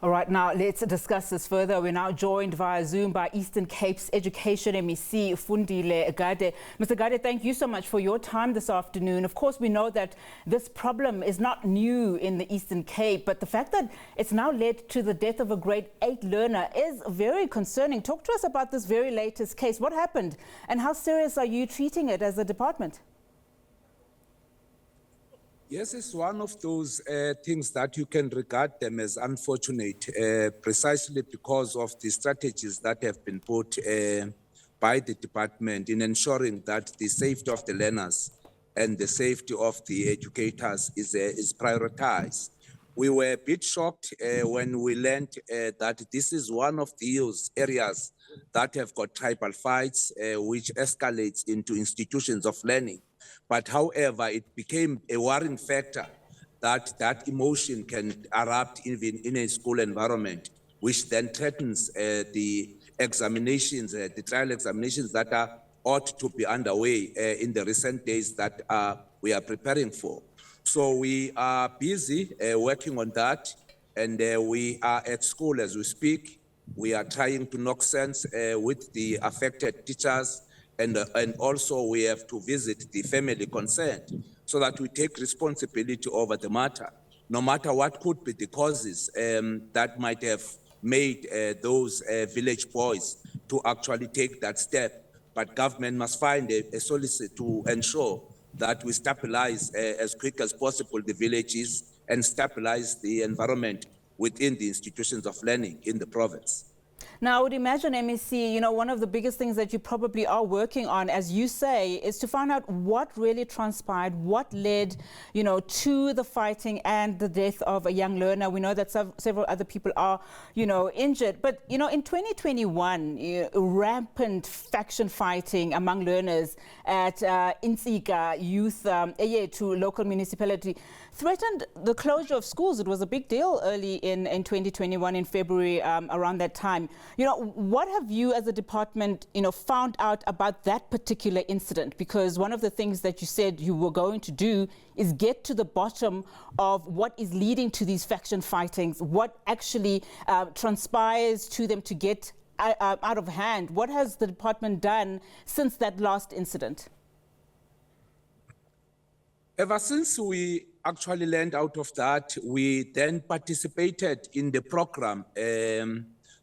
All right, now let's discuss this further. We're now joined via Zoom by Eastern Cape's Education MEC, Fundile Gade. Mr. Gade, thank you so much for your time this afternoon. Of course, we know that this problem is not new in the Eastern Cape, but the fact that it's now led to the death of a grade 8 learner is very concerning. Talk to us about this very latest case. What happened and how serious are you treating it as a department? Yes, it's one of those things that you can regard them as unfortunate, precisely because of the strategies that have been put by the department in ensuring that the safety of the learners and the safety of the educators is prioritized. We were a bit shocked when we learned that this is one of those areas that have got tribal fights, which escalates into institutions of learning. But however, it became a worrying factor that emotion can erupt even in a school environment, which then threatens the examinations, the trial examinations that ought to be underway in the recent days that we are preparing for. So we are busy working on that, and we are at school as we speak. We are trying to knock sense with the affected teachers, and also we have to visit the family concerned so that we take responsibility over the matter, no matter what could be the causes that might have made those village boys to actually take that step. But government must find a solution to ensure that we stabilize as quick as possible the villages and stabilize the environment within the institutions of learning in the province. Now, I would imagine, MEC, one of the biggest things that you probably are working on, as you say, is to find out what really transpired, what led, to the fighting and the death of a young learner. We know that several other people are, injured. But, in 2021, rampant faction fighting among learners at Insika Youth to local municipality threatened the closure of schools. It was a big deal early in 2021, in February, around that time. What have you as a department, found out about that particular incident? Because one of the things that you said you were going to do is get to the bottom of what is leading to these faction fightings, what actually transpires to them to get out of hand. What has the department done since that last incident? Ever since we actually learned out of that, we then participated in the program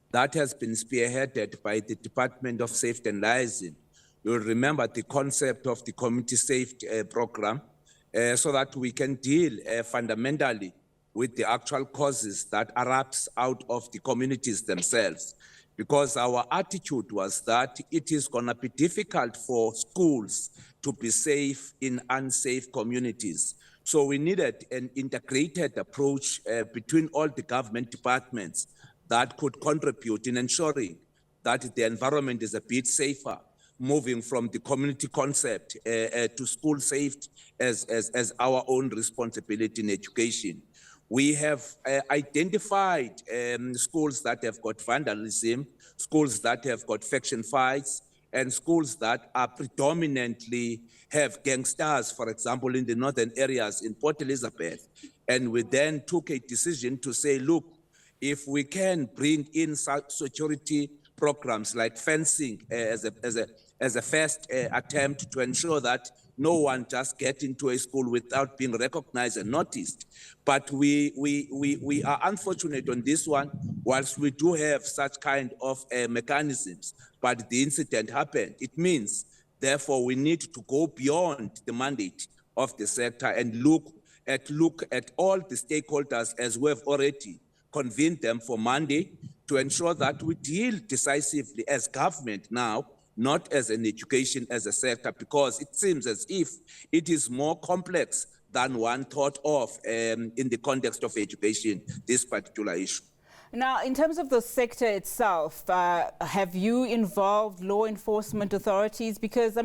that has been spearheaded by the Department of Safety and Liaison. You'll remember the concept of the community safety program, so that we can deal fundamentally with the actual causes that erupts out of the communities themselves. Because our attitude was that it is going to be difficult for schools to be safe in unsafe communities. So we needed an integrated approach between all the government departments that could contribute in ensuring that the environment is a bit safer, moving from the community concept to school safety as our own responsibility in education. We have identified schools that have got vandalism, schools that have got faction fights, and schools that are predominantly have gangsters, for example, in the northern areas in Port Elizabeth. And we then took a decision to say, look, if we can bring in security programs like fencing as a first attempt to ensure that no one just get into a school without being recognized and noticed. But we are unfortunate on this one, whilst we do have such kind of mechanisms, but the incident happened. It means, therefore, we need to go beyond the mandate of the sector and look at all the stakeholders as we have already convened them for Monday to ensure that we deal decisively as government now, not as an education as a sector, because it seems as if it is more complex than one thought of in the context of education, this particular issue. Now, in terms of the sector itself, have you involved law enforcement authorities? Because,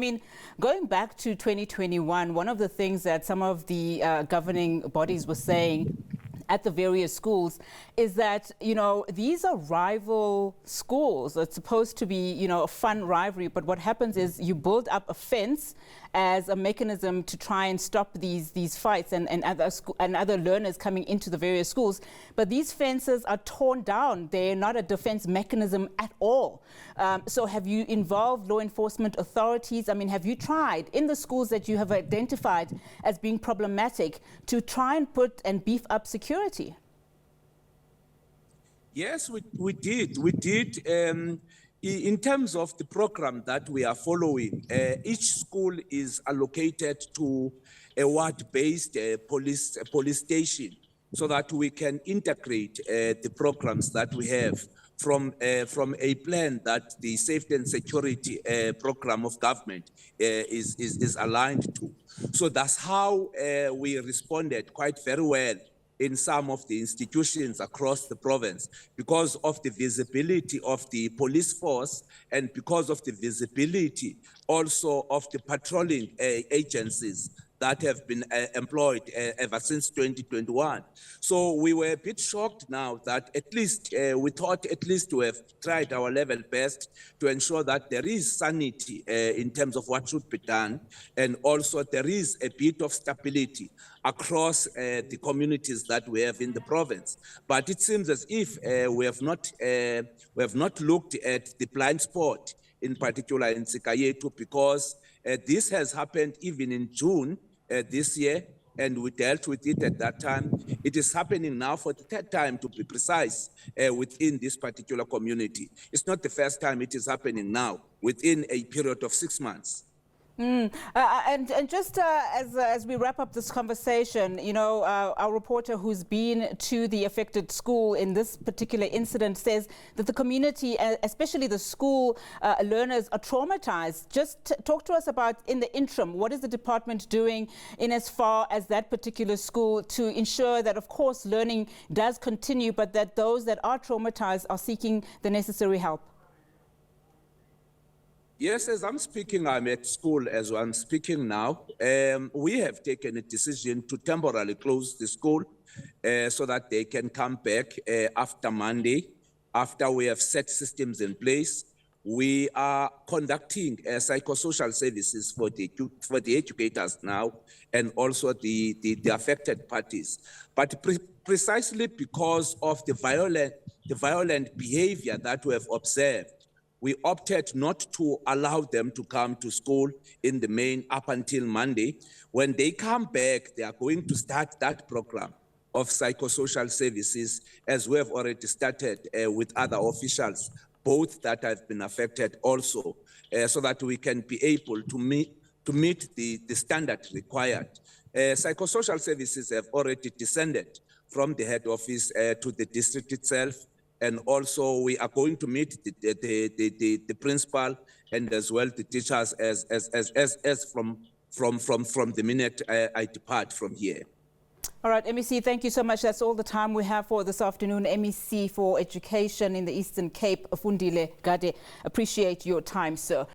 going back to 2021, one of the things that some of the governing bodies were saying at the various schools is that, you know, these are rival schools. It's supposed to be, you know, a fun rivalry, but what happens is you build up a fence as a mechanism to try and stop these fights and other learners coming into the various schools. But these fences are torn down. They're not a defense mechanism at all. So have you involved law enforcement authorities? I mean, have you tried in the schools that you have identified as being problematic to try and put and beef up security? Yes, we did. We did. In terms of the program that we are following, each school is allocated to a ward-based police station so that we can integrate the programs that we have from a plan that the safety and security program of government is aligned to. So that's how we responded quite very well in some of the institutions across the province because of the visibility of the police force and because of the visibility also of the patrolling agencies that have been employed ever since 2021. So we were a bit shocked now that at least, we thought at least to have tried our level best to ensure that there is sanity in terms of what should be done, and also there is a bit of stability across the communities that we have in the province. But it seems as if we have not looked at the blind spot, in particular in Sikayetu, because this has happened even in June this year, and we dealt with it at that time. It is happening now for the third time, to be precise, within this particular community. It's not the first time it is happening now, within a period of 6 months. And just as we wrap up this conversation, you know, our reporter who's been to the affected school in this particular incident says that the community, especially the school learners, are traumatized. Just talk to us about, in the interim, what is the department doing in as far as that particular school to ensure that, of course, learning does continue, but that those that are traumatized are seeking the necessary help? Yes, as I'm speaking, I'm at school as I'm speaking now. We have taken a decision to temporarily close the school so that they can come back after Monday, after we have set systems in place. We are conducting psychosocial services for the educators now, and also the affected parties. But precisely because of the violent behavior that we have observed, we opted not to allow them to come to school in the main up until Monday. When they come back, they are going to start that program of psychosocial services, as we have already started with other officials, both that have been affected also, so that we can be able to meet the standard required. Psychosocial services have already descended from the head office to the district itself. And also we are going to meet the principal and as well the teachers as from the minute I depart from here. All right, MEC, thank you so much. That's all the time we have for this afternoon. MEC for Education in the Eastern Cape, Fundile Gade. Appreciate your time, sir.